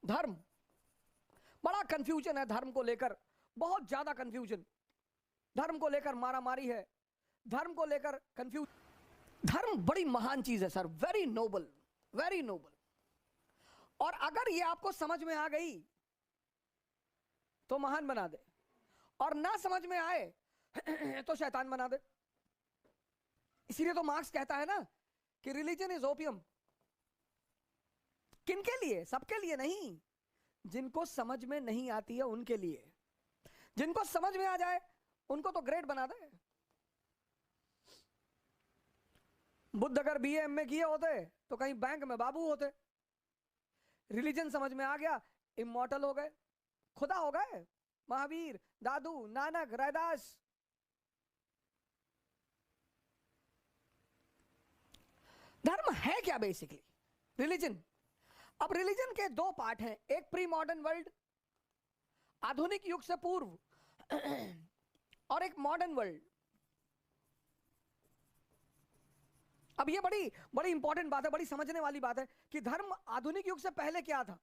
धर्म, बड़ा कंफ्यूजन है धर्म को लेकर, बहुत ज्यादा कंफ्यूजन। धर्म को लेकर मारामारी है, धर्म को लेकर कंफ्यूज। धर्म बड़ी महान चीज है sir, very noble, very noble. और अगर ये आपको समझ में आ गई तो महान बना दे, और ना समझ में आए तो शैतान बना दे। इसीलिए तो मार्क्स कहता है ना कि रिलीजन इज ओपियम। किनके लिए? सबके लिए नहीं, जिनको समझ में नहीं आती है उनके लिए। जिनको समझ में आ जाए उनको तो ग्रेट बना दे। बुद्ध अगर बीए एमए किए होते तो कहीं बैंक में बाबू होते। रिलीजन समझ में आ गया, इमॉर्टल हो गए, खुदा हो गए, महावीर, दादू, नानक, रैदास। धर्म है क्या बेसिकली? रिलीजन। अब रिलीजन के दो पार्ट हैं, एक प्री मॉडर्न वर्ल्ड, आधुनिक युग से पूर्व, और एक मॉडर्न वर्ल्ड। अब ये बड़ी बड़ी इंपॉर्टेंट बात है, बड़ी समझने वाली बात है कि धर्म आधुनिक युग से पहले क्या था।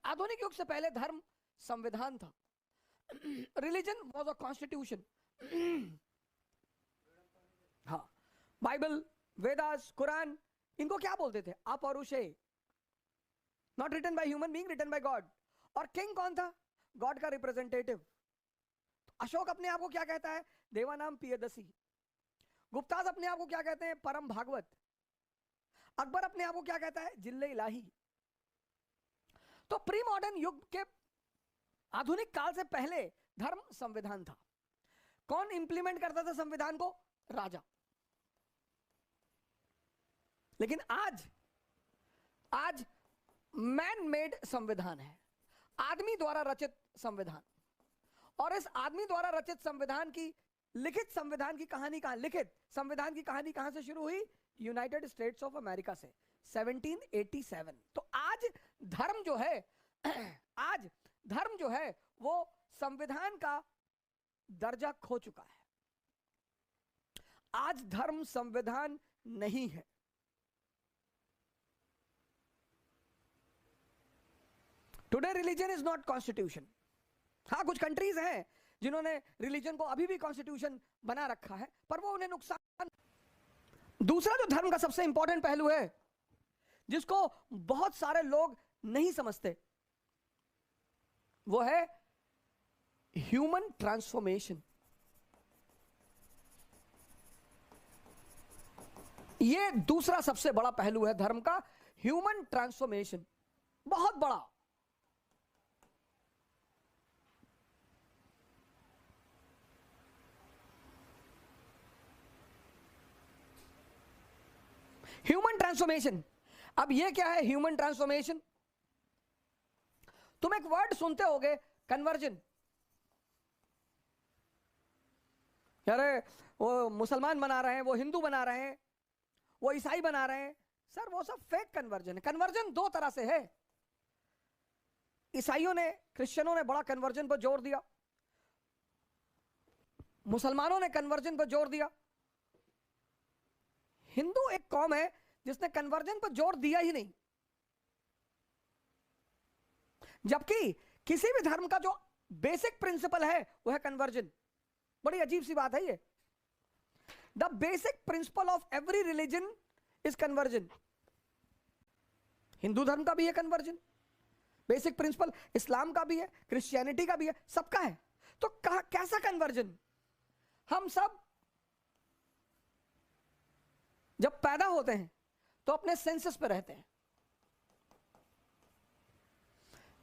आधुनिक युग से पहले धर्म संविधान था। Religion was a constitution. हाँ, बाइबल, वेदास, कुरान, इनको क्या बोलते थे? अपौरुषे, not written by human being, written by God. और किंग कौन था? गॉड का रिप्रेजेंटेटिव। तो अशोक अपने आप को क्या कहता है? देवानाम पियदसी। गुप्ताज अपने आप को क्या कहते हैं? परम भागवत। अकबर अपने आप को क्या कहता है? जिल्ले इलाही। तो प्री मॉडर्न युग के आधुनिक काल से पहले धर्म संविधान था। कौन इंप्लीमेंट करता था संविधान को? राजा। लेकिन आज मैन मेड संविधान है, आदमी द्वारा रचित संविधान। और इस आदमी द्वारा रचित संविधान की, लिखित संविधान की कहानी कहां, लिखित संविधान की कहानी कहां से शुरू हुई? यूनाइटेड स्टेट्स ऑफ अमेरिका से, 1787। तो आज धर्म जो है आज धर्म जो है वो संविधान का दर्जा खो चुका है। आज धर्म संविधान नहीं है। Today religion is not constitution. हाँ, कुछ कंट्रीज हैं जिन्होंने रिलीजन को अभी भी कॉन्स्टिट्यूशन बना रखा है, पर वो उन्हें नुकसान। दूसरा जो धर्म का सबसे इंपॉर्टेंट पहलू है, जिसको बहुत सारे लोग नहीं समझते, वो है ह्यूमन ट्रांसफॉर्मेशन। ये दूसरा सबसे बड़ा पहलू है धर्म का, ह्यूमन ट्रांसफॉर्मेशन। बहुत बड़ा। Human transformation. अब ये क्या है ह्यूमन ट्रांसफॉर्मेशन? तुम एक वर्ड सुनते होगे, कन्वर्जन। अरे वो मुसलमान बना रहे हैं, वो हिंदू बना रहे हैं, वो ईसाई बना रहे हैं। सर वो सब फेक कन्वर्जन है। कन्वर्जन दो तरह से है। ईसाइयों ने, क्रिश्चियनों ने बड़ा कन्वर्जन पर जोर दिया, मुसलमानों ने कन्वर्जन पर जोर दिया। हिंदू एक कौम है जिसने कन्वर्जन पर जोर दिया ही नहीं। जबकि किसी भी धर्म का जो बेसिक प्रिंसिपल है वो है कन्वर्जन। बड़ी अजीब सी बात है ये। The basic principle of every religion is conversion. Hindu धर्म का भी है कन्वर्जन, बेसिक प्रिंसिपल। इस्लाम का भी है, क्रिश्चियनिटी का भी है, सबका है। तो कैसा कन्वर्जन? हम सब जब पैदा होते हैं तो अपने सेंसस पे रहते हैं।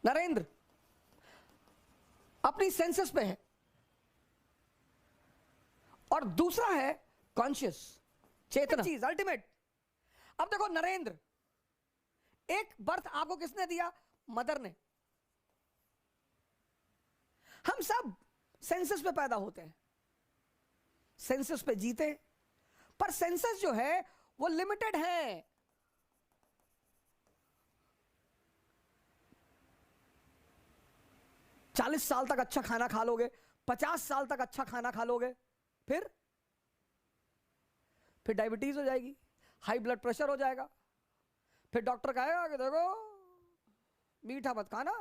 नरेंद्र अपनी सेंसस पे है, और दूसरा है कॉन्शियस, चेतना, चीज अल्टीमेट। अब देखो नरेंद्र, एक बर्थ आपको किसने दिया? मदर ने। हम सब सेंसस पे पैदा होते हैं, सेंसस पे जीते हैं, पर सेंसस जो है वो लिमिटेड है। चालीस साल तक अच्छा खाना खा लोगे, 50 साल तक अच्छा खाना खा लोगे, फिर डायबिटीज हो जाएगी, हाई ब्लड प्रेशर हो जाएगा, फिर डॉक्टर कहेगा कि देखो मीठा मत खाना।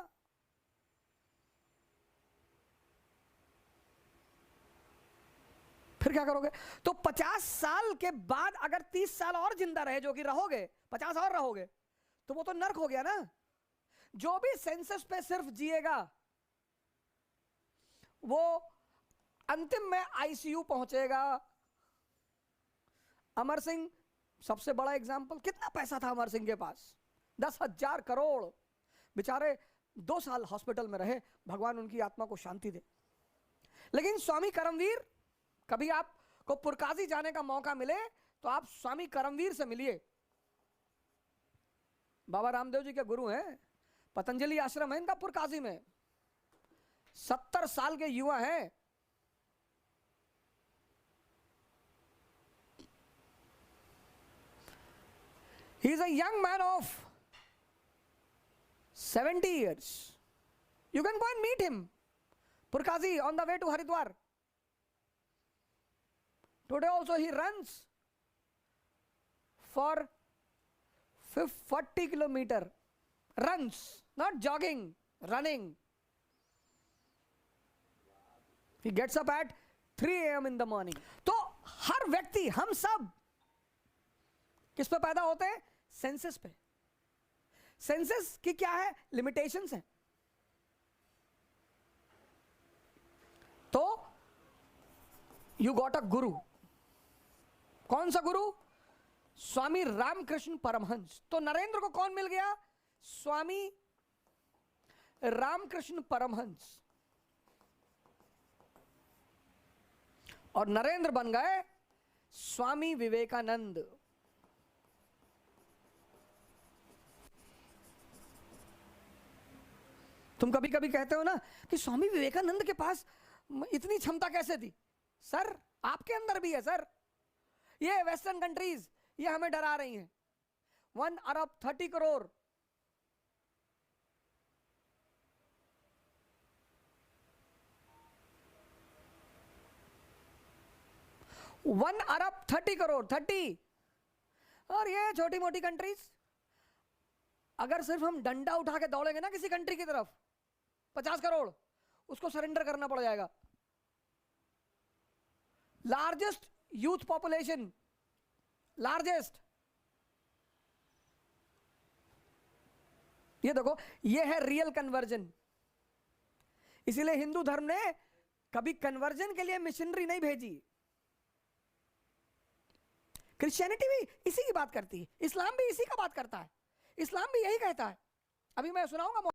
फिर क्या करोगे? तो 50 साल के बाद अगर 30 साल और जिंदा रहे, जो कि रहोगे, 50 और रहोगे, तो वो तो नर्क हो गया ना। जो भी सेंसस पे सिर्फ जिएगा वो अंतिम में आईसीयू पहुंचेगा। अमर सिंह सबसे बड़ा एग्जाम्पल। कितना पैसा था अमर सिंह के पास? 10,000 करोड़। बेचारे 2 साल हॉस्पिटल में रहे, भगवान उनकी आत्मा को शांति दे। लेकिन स्वामी करमवीर, कभी आपको पुरकाजी जाने का मौका मिले तो आप स्वामी करमवीर से मिलिए। बाबा रामदेव जी के गुरु हैं, पतंजलि आश्रम है इनका पुरकाजी में। 70 साल के युवा हैं। He is a young man of 70 years. You can go and meet him. Purkazi on the way to Haridwar. Today also he runs for 40 kilometer. Runs, not jogging, running. He gets up at 3 AM in the morning. तो हर व्यक्ति, हम सब किस पे पैदा होते हैं? Census पे। सेंसस की क्या है? लिमिटेशंस हैं। तो यू गॉट अ गुरु। कौन सा गुरु? स्वामी रामकृष्ण परमहंस। तो नरेंद्र को कौन मिल गया? स्वामी रामकृष्ण परमहंस। और नरेंद्र बन गए स्वामी विवेकानंद। तुम कभी कभी कहते हो ना कि स्वामी विवेकानंद के पास इतनी क्षमता कैसे थी? सर, आपके अंदर भी है सर। ये वेस्टर्न कंट्रीज ये हमें डरा रही हैं। 1 अरब 30 करोड़। वन अरब 30 करोड़ 30। और ये छोटी मोटी कंट्रीज, अगर सिर्फ हम डंडा उठा के दौड़ेंगे ना किसी कंट्री की तरफ, 50 करोड़ उसको सरेंडर करना पड़ जाएगा। Largest youth population, largest. ये देखो, ये है रियल कन्वर्जन। इसीलिए हिंदू धर्म ने कभी कन्वर्जन के लिए मिशनरी नहीं भेजी। क्रिश्चियनिटी भी इसी की बात करती है, इस्लाम भी इसी का बात करता है। इस्लाम भी यही कहता है। अभी मैं सुनाऊंगा।